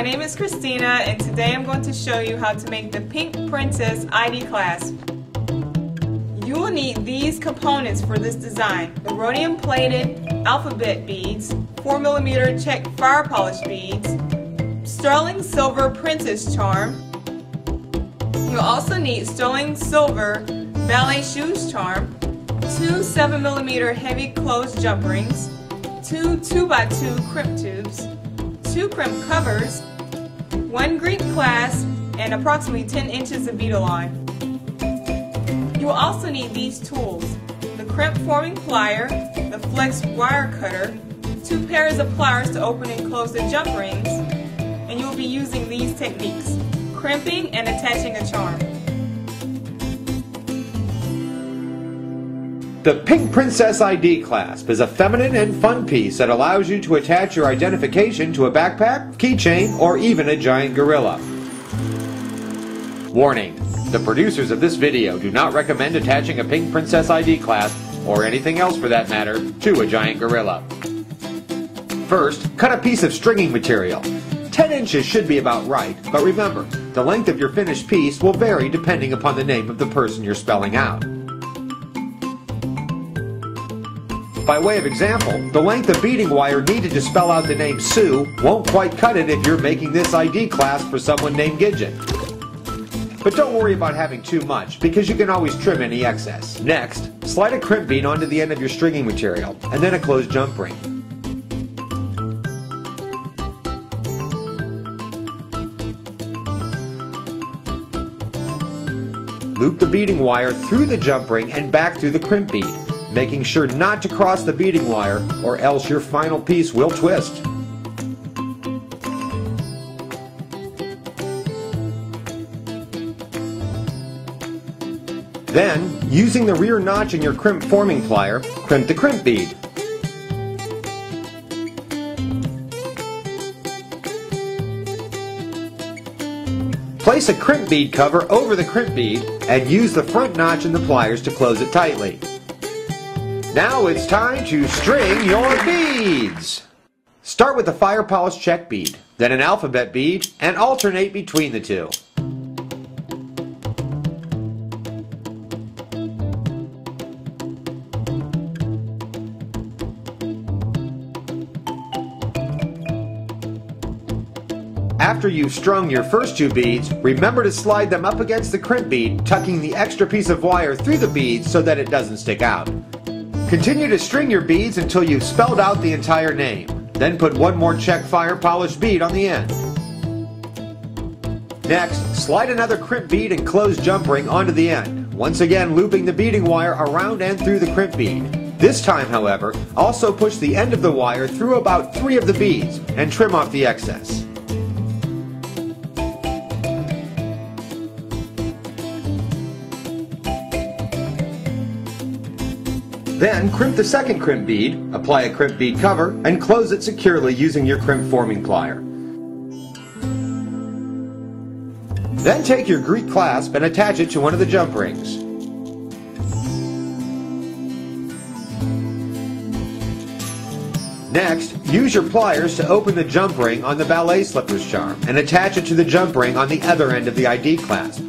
my name is Christina, and today I'm going to show you how to make the Pink Princess ID clasp. You will need these components for this design: the rhodium plated alphabet beads, 4mm check fire polish beads, sterling silver princess charm. You'll also need sterling silver ballet shoes charm, 2 7mm heavy closed jump rings, 2 2x2 crimp tubes, 2 crimp covers, 1 Greek clasp, and approximately 10 inches of bead line. You will also need these tools: the crimp forming plier, the flex wire cutter, 2 pairs of pliers to open and close the jump rings, and you will be using these techniques: crimping and attaching a charm. The Pink Princess ID clasp is a feminine and fun piece that allows you to attach your identification to a backpack, keychain, or even a giant gorilla. Warning: the producers of this video do not recommend attaching a Pink Princess ID clasp, or anything else for that matter, to a giant gorilla. First, cut a piece of stringing material. 10 inches should be about right, but remember, the length of your finished piece will vary depending upon the name of the person you're spelling out. By way of example, the length of beading wire needed to spell out the name Sue won't quite cut it if you're making this ID clasp for someone named Gidget. But don't worry about having too much, because you can always trim any excess. Next, slide a crimp bead onto the end of your stringing material, and then a closed jump ring. Loop the beading wire through the jump ring and back through the crimp bead, making sure not to cross the beading wire, or else your final piece will twist. Then, using the rear notch in your crimp forming plier, crimp the crimp bead. Place a crimp bead cover over the crimp bead and use the front notch in the pliers to close it tightly. Now it's time to string your beads! Start with a fire polish check bead, then an alphabet bead, and alternate between the two. After you've strung your first 2 beads, remember to slide them up against the crimp bead, tucking the extra piece of wire through the beads so that it doesn't stick out. Continue to string your beads until you've spelled out the entire name. Then put 1 more check fire polish bead on the end. Next, slide another crimp bead and closed jump ring onto the end, once again looping the beading wire around and through the crimp bead. This time, however, also push the end of the wire through about 3 of the beads and trim off the excess. Then crimp the second crimp bead, apply a crimp bead cover, and close it securely using your crimp forming plier. Then take your Greek clasp and attach it to one of the jump rings. Next, use your pliers to open the jump ring on the ballet slippers charm and attach it to the jump ring on the other end of the ID clasp.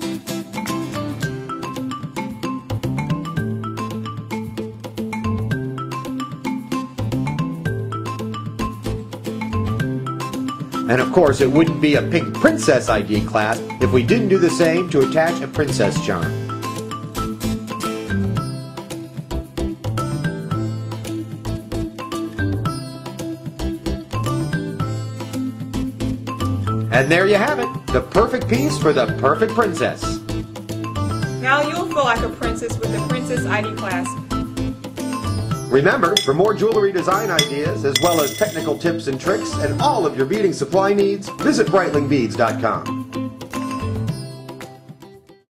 And of course, it wouldn't be a Pink Princess ID clasp if we didn't do the same to attach a princess charm. And there you have it, the perfect piece for the perfect princess. Now you'll feel like a princess with the Princess ID clasp. Remember, for more jewelry design ideas, as well as technical tips and tricks, and all of your beading supply needs, visit BreitlingBeads.com.